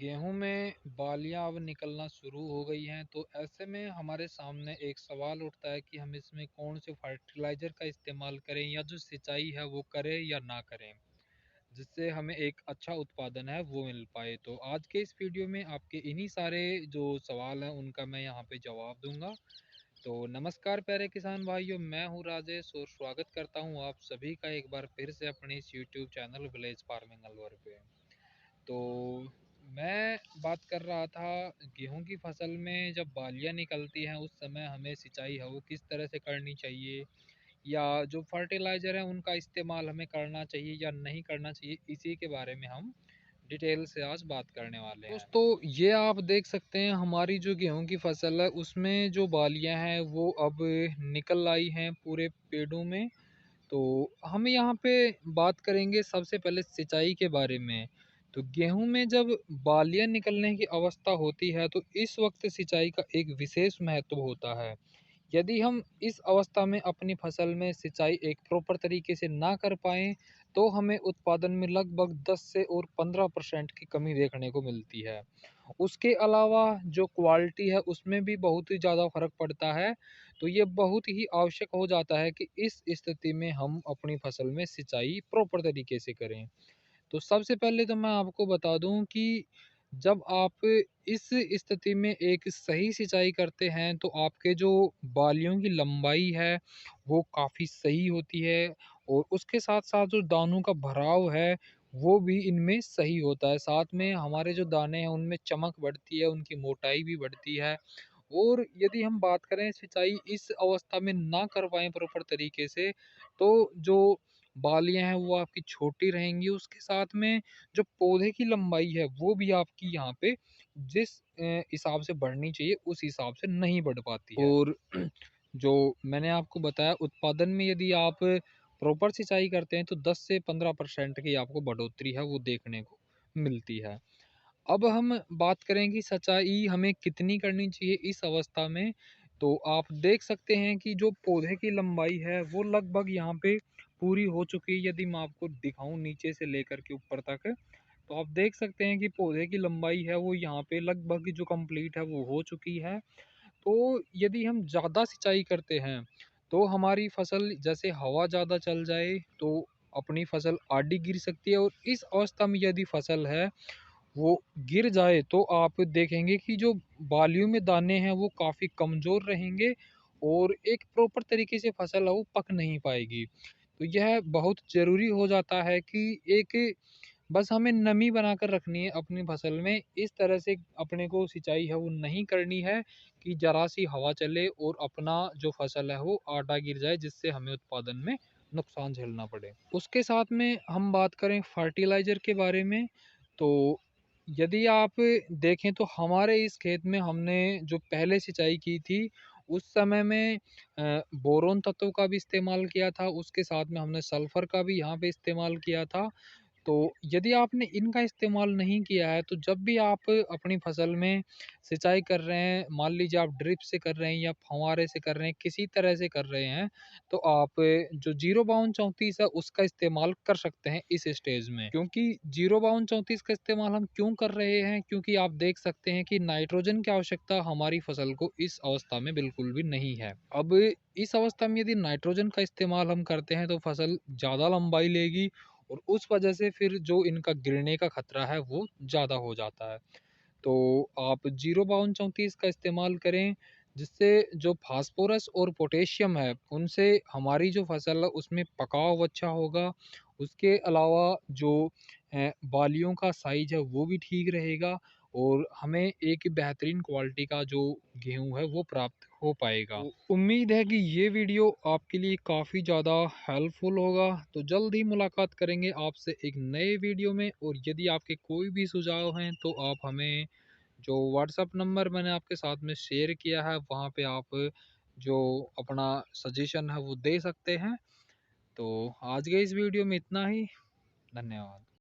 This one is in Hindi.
गेहूं में बालियां अब निकलना शुरू हो गई हैं, तो ऐसे में हमारे सामने एक सवाल उठता है कि हम इसमें कौन से फर्टिलाइजर का इस्तेमाल करें या जो सिंचाई है वो करें या ना करें, जिससे हमें एक अच्छा उत्पादन है वो मिल पाए। तो आज के इस वीडियो में आपके इन्हीं सारे जो सवाल हैं उनका मैं यहाँ पे जवाब दूंगा। तो नमस्कार प्यारे किसान भाइयों, मैं हूँ राजेश और स्वागत करता हूँ आप सभी का एक बार फिर से अपने इस YouTube channel village farming Alwar पे। तो मैं बात कर रहा था गेहूं की फसल में जब बालियां निकलती हैं उस समय हमें सिंचाई है वो किस तरह से करनी चाहिए, या जो फर्टिलाइज़र है उनका इस्तेमाल हमें करना चाहिए या नहीं करना चाहिए, इसी के बारे में हम डिटेल से आज बात करने वाले हैं। दोस्तों ये आप देख सकते हैं हमारी जो गेहूं की फसल है उसमें जो बालियां हैं वो अब निकल आई हैं पूरे पेड़ों में। तो हम यहाँ पे बात करेंगे सबसे पहले सिंचाई के बारे में। तो गेहूं में जब बालियां निकलने की अवस्था होती है तो इस वक्त सिंचाई का एक विशेष महत्व होता है। यदि हम इस अवस्था में अपनी फसल में सिंचाई एक प्रॉपर तरीके से ना कर पाएँ, तो हमें उत्पादन में लगभग 10 से और 15% की कमी देखने को मिलती है। उसके अलावा जो क्वालिटी है उसमें भी बहुत ही ज़्यादा फ़र्क पड़ता है। तो ये बहुत ही आवश्यक हो जाता है कि इस स्थिति में हम अपनी फसल में सिंचाई प्रॉपर तरीके से करें। तो सबसे पहले तो मैं आपको बता दूं कि जब आप इस स्थिति में एक सही सिंचाई करते हैं तो आपके जो बालियों की लंबाई है वो काफ़ी सही होती है, और उसके साथ साथ जो दानों का भराव है वो भी इनमें सही होता है। साथ में हमारे जो दाने हैं उनमें चमक बढ़ती है, उनकी मोटाई भी बढ़ती है। और यदि हम बात करें सिंचाई इस अवस्था में ना कर पाएँ प्रॉपर तरीके से, तो जो बालियाँ हैं वो आपकी छोटी रहेंगी, उसके साथ में जो पौधे की लंबाई है वो भी आपकी यहाँ पे जिस हिसाब से बढ़नी चाहिए उस हिसाब से नहीं बढ़ पाती है। और जो मैंने आपको बताया उत्पादन में यदि आप प्रॉपर सिंचाई करते हैं तो 10 से 15% की आपको बढ़ोतरी है वो देखने को मिलती है। अब हम बात करें कि सिंचाई हमें कितनी करनी चाहिए इस अवस्था में। तो आप देख सकते हैं कि जो पौधे की लंबाई है वो लगभग यहाँ पे पूरी हो चुकी है। यदि मैं आपको दिखाऊं नीचे से लेकर के ऊपर तक, तो आप देख सकते हैं कि पौधे की लंबाई है वो यहाँ पे लगभग जो कंप्लीट है वो हो चुकी है। तो यदि हम ज़्यादा सिंचाई करते हैं तो हमारी फसल जैसे हवा ज़्यादा चल जाए तो अपनी फसल आड़ी गिर सकती है, और इस अवस्था में यदि फसल है वो गिर जाए तो आप देखेंगे कि जो बालियों में दाने हैं वो काफ़ी कमज़ोर रहेंगे और एक प्रॉपर तरीके से फसल है वो पक नहीं पाएगी। तो यह बहुत ज़रूरी हो जाता है कि एक बस हमें नमी बनाकर रखनी है अपनी फसल में। इस तरह से अपने को सिंचाई है वो नहीं करनी है कि ज़रा सी हवा चले और अपना जो फसल है वो आटा गिर जाए, जिससे हमें उत्पादन में नुकसान झेलना पड़े। उसके साथ में हम बात करें फर्टिलाइज़र के बारे में, तो यदि आप देखें तो हमारे इस खेत में हमने जो पहले सिंचाई की थी उस समय में बोरोन तत्व का भी इस्तेमाल किया था, उसके साथ में हमने सल्फर का भी यहाँ पे इस्तेमाल किया था। तो यदि आपने इनका इस्तेमाल नहीं किया है तो जब भी आप अपनी फसल में सिंचाई कर रहे हैं, मान लीजिए आप ड्रिप से कर रहे हैं या फव्वारे से कर रहे हैं, किसी तरह से कर रहे हैं, तो आप जो 05234 है उसका इस्तेमाल कर सकते हैं इस स्टेज में। क्योंकि 05234 का इस्तेमाल हम क्यों कर रहे हैं, क्योंकि आप देख सकते हैं कि नाइट्रोजन की आवश्यकता हमारी फसल को इस अवस्था में बिल्कुल भी नहीं है। अब इस अवस्था में यदि नाइट्रोजन का इस्तेमाल हम करते हैं तो फसल ज़्यादा लंबाई लेगी, और उस वजह से फिर जो इनका गिरने का खतरा है वो ज़्यादा हो जाता है। तो आप 05234 का इस्तेमाल करें, जिससे जो फास्फोरस और पोटेशियम है उनसे हमारी जो फसल है उसमें पकाव अच्छा होगा। उसके अलावा जो बालियों का साइज है वो भी ठीक रहेगा, और हमें एक बेहतरीन क्वालिटी का जो गेहूं है वो प्राप्त हो पाएगा। तो उम्मीद है कि ये वीडियो आपके लिए काफ़ी ज़्यादा हेल्पफुल होगा। तो जल्द ही मुलाकात करेंगे आपसे एक नए वीडियो में, और यदि आपके कोई भी सुझाव हैं तो आप हमें जो व्हाट्सएप नंबर मैंने आपके साथ में शेयर किया है वहाँ पे आप जो अपना सजेशन है वो दे सकते हैं। तो आज के इस वीडियो में इतना ही। धन्यवाद।